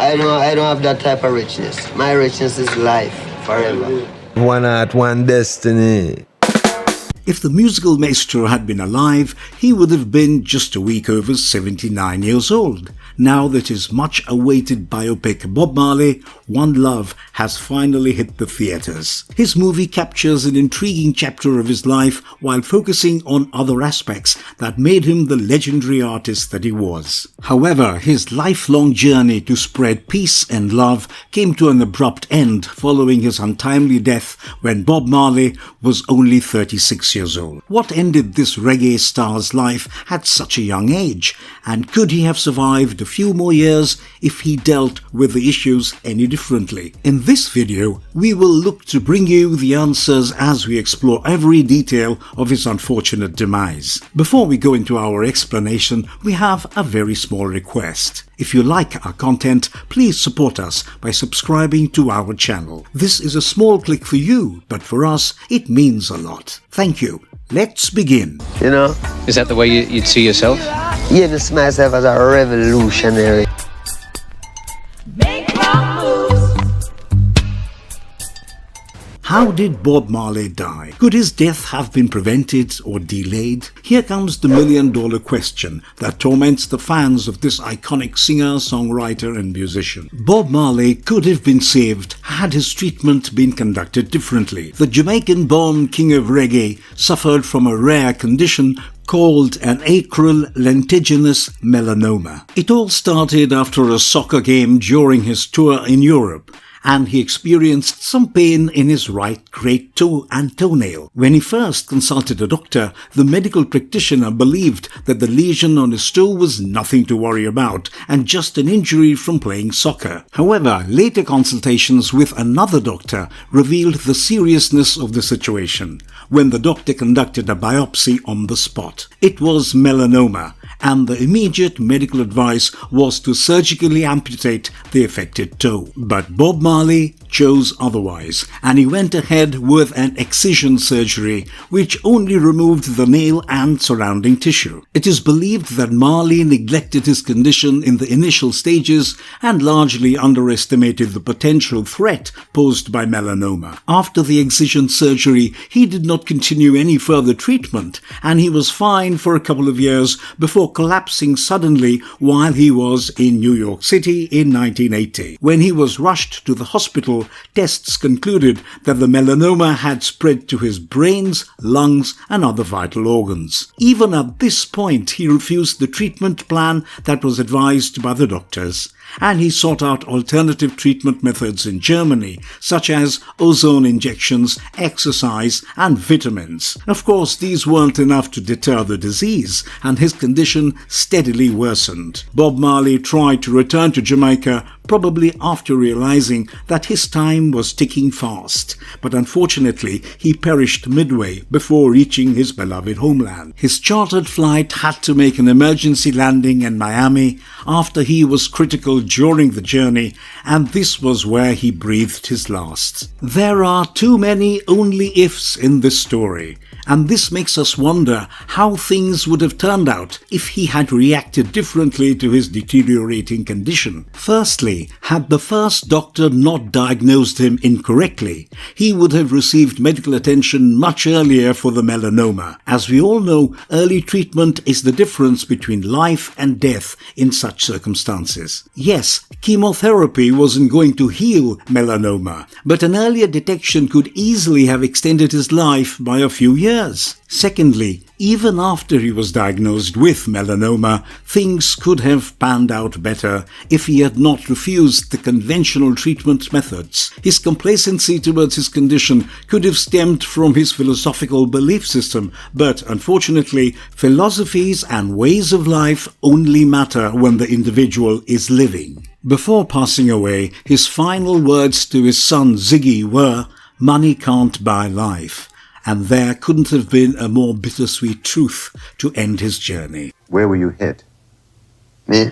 I don't have that type of richness. My richness is life forever. One art, one destiny. If the musical maestro had been alive, he would have been just a week over 79 years old. Now that his much-awaited biopic Bob Marley, One Love, has finally hit the theatres. His movie captures an intriguing chapter of his life while focusing on other aspects that made him the legendary artist that he was. However, his lifelong journey to spread peace and love came to an abrupt end following his untimely death when Bob Marley was only 36 years old. What ended this reggae star's life at such a young age? And could he have survived a few more years if he dealt with the issues any differently? In this video, we will look to bring you the answers as we explore every detail of his unfortunate demise. Before we go into our explanation, we have a very small request. If you like our content, please support us by subscribing to our channel. This is a small click for you, but for us, it means a lot. Thank you. Let's begin. You know? Is that the way you'd see yourself? Yeah, I see myself as a revolutionary. How did Bob Marley die? Could his death have been prevented or delayed? Here comes the million-dollar question that torments the fans of this iconic singer, songwriter and musician. Bob Marley could have been saved had his treatment been conducted differently. The Jamaican-born king of reggae suffered from a rare condition called an acral lentiginous melanoma. It all started after a soccer game during his tour in Europe, and he experienced some pain in his right great toe and toenail. When he first consulted a doctor, the medical practitioner believed that the lesion on his toe was nothing to worry about and just an injury from playing soccer. However, later consultations with another doctor revealed the seriousness of the situation when the doctor conducted a biopsy on the spot. It was melanoma, and the immediate medical advice was to surgically amputate the affected toe. But Bob Marley chose otherwise, and he went ahead with an excision surgery which only removed the nail and surrounding tissue. It is believed that Marley neglected his condition in the initial stages and largely underestimated the potential threat posed by melanoma. After the excision surgery, he did not continue any further treatment, and he was fine for a couple of years before collapsing suddenly while he was in New York City in 1980. When he was rushed to the hospital, tests concluded that the melanoma had spread to his brains, lungs, and other vital organs. Even at this point, he refused the treatment plan that was advised by the doctors, and he sought out alternative treatment methods in Germany, such as ozone injections, exercise, and vitamins. Of course, these weren't enough to deter the disease, and his condition steadily worsened. Bob Marley tried to return to Jamaica, probably after realizing that his time was ticking fast, but unfortunately he perished midway before reaching his beloved homeland. His chartered flight had to make an emergency landing in Miami after he was critical during the journey, and this was where he breathed his last. There are too many only ifs in this story, and this makes us wonder how things would have turned out if he had reacted differently to his deteriorating condition. Firstly, had the first doctor not diagnosed him incorrectly, he would have received medical attention much earlier for the melanoma. As we all know, early treatment is the difference between life and death in such circumstances. Yes, chemotherapy wasn't going to heal melanoma, but an earlier detection could easily have extended his life by a few years. Secondly, even after he was diagnosed with melanoma, things could have panned out better if he had not refused the conventional treatment methods. His complacency towards his condition could have stemmed from his philosophical belief system, but unfortunately, philosophies and ways of life only matter when the individual is living. Before passing away, his final words to his son Ziggy were, "Money can't buy life." And there couldn't have been a more bittersweet truth to end his journey. Where were you hit? Me?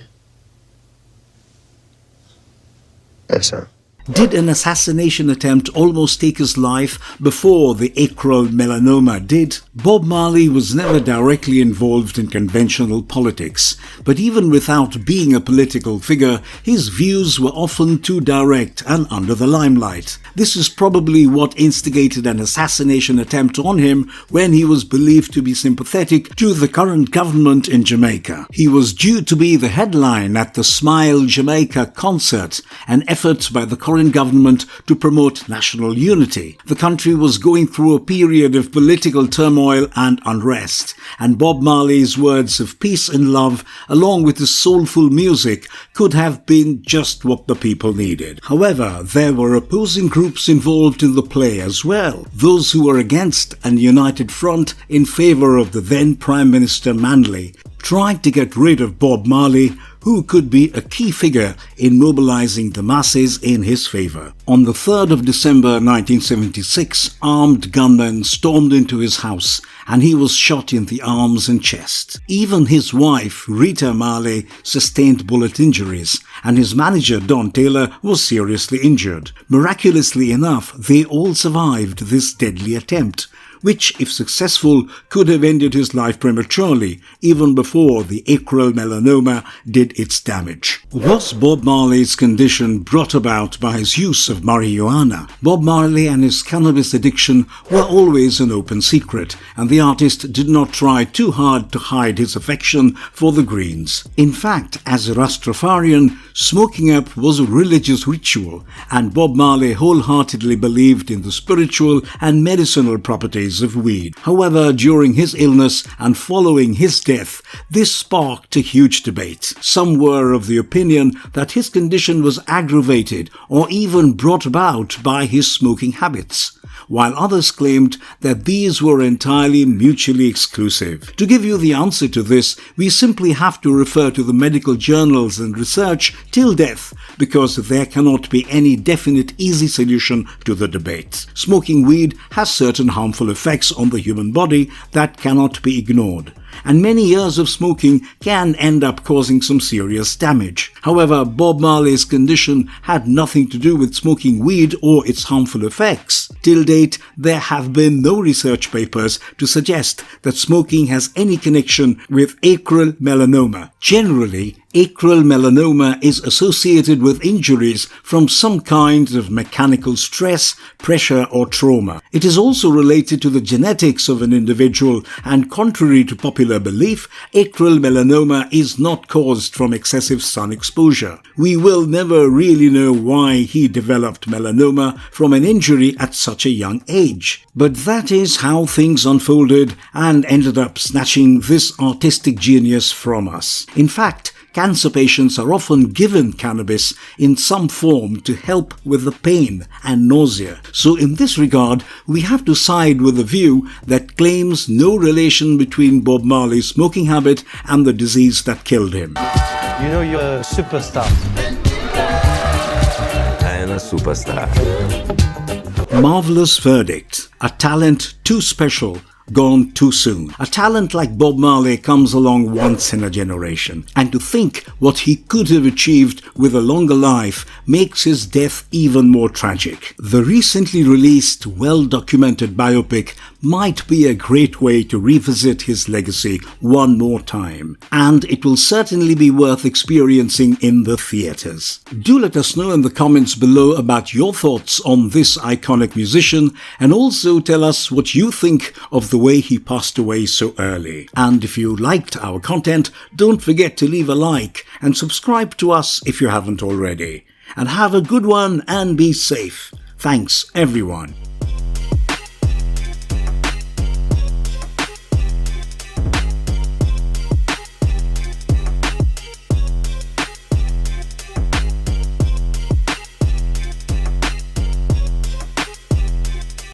Yes, sir. Did an assassination attempt almost take his life before the acral melanoma did? Bob Marley was never directly involved in conventional politics, but even without being a political figure, his views were often too direct and under the limelight. This is probably what instigated an assassination attempt on him when he was believed to be sympathetic to the current government in Jamaica. He was due to be the headline at the Smile Jamaica concert, an effort by the current government to promote national unity. The country was going through a period of political turmoil and unrest, and Bob Marley's words of peace and love, along with his soulful music, could have been just what the people needed. However, there were opposing groups involved in the play as well. Those who were against an united front in favor of the then Prime Minister Manley tried to get rid of Bob Marley, who could be a key figure in mobilizing the masses in his favor. On the 3rd of December 1976, armed gunmen stormed into his house and he was shot in the arms and chest. Even his wife, Rita Marley, sustained bullet injuries, and his manager, Don Taylor, was seriously injured. Miraculously enough, they all survived this deadly attempt, which, if successful, could have ended his life prematurely, even before the acral melanoma did its damage. Was Bob Marley's condition brought about by his use of marijuana? Bob Marley and his cannabis addiction were always an open secret, and the artist did not try too hard to hide his affection for the greens. In fact, as a Rastafarian, smoking up was a religious ritual, and Bob Marley wholeheartedly believed in the spiritual and medicinal properties of weed. However, during his illness and following his death, this sparked a huge debate. Some were of the opinion that his condition was aggravated or even brought about by his smoking habits, while others claimed that these were entirely mutually exclusive. To give you the answer to this, we simply have to refer to the medical journals and research till death, because there cannot be any definite easy solution to the debate. Smoking weed has certain harmful effects on the human body that cannot be ignored, and many years of smoking can end up causing some serious damage. However, Bob Marley's condition had nothing to do with smoking weed or its harmful effects. Till date, there have been no research papers to suggest that smoking has any connection with acral melanoma. Generally, acral melanoma is associated with injuries from some kind of mechanical stress, pressure or trauma. It is also related to the genetics of an individual, and contrary to popular belief, acral melanoma is not caused from excessive sun exposure. We will never really know why he developed melanoma from an injury at such a young age. But that is how things unfolded and ended up snatching this artistic genius from us. In fact, cancer patients are often given cannabis in some form to help with the pain and nausea. So in this regard, we have to side with the view that claims no relation between Bob Marley's smoking habit and the disease that killed him. You know you're a superstar. I am a superstar. Marvelous verdict. A talent too special, gone too soon. A talent like Bob Marley comes along once in a generation, and to think what he could have achieved with a longer life makes his death even more tragic. The recently released, well-documented biopic might be a great way to revisit his legacy one more time, and it will certainly be worth experiencing in the theatres. Do let us know in the comments below about your thoughts on this iconic musician, and also tell us what you think of the way he passed away so early. And if you liked our content, don't forget to leave a like and subscribe to us if you haven't already. And have a good one and be safe. Thanks everyone.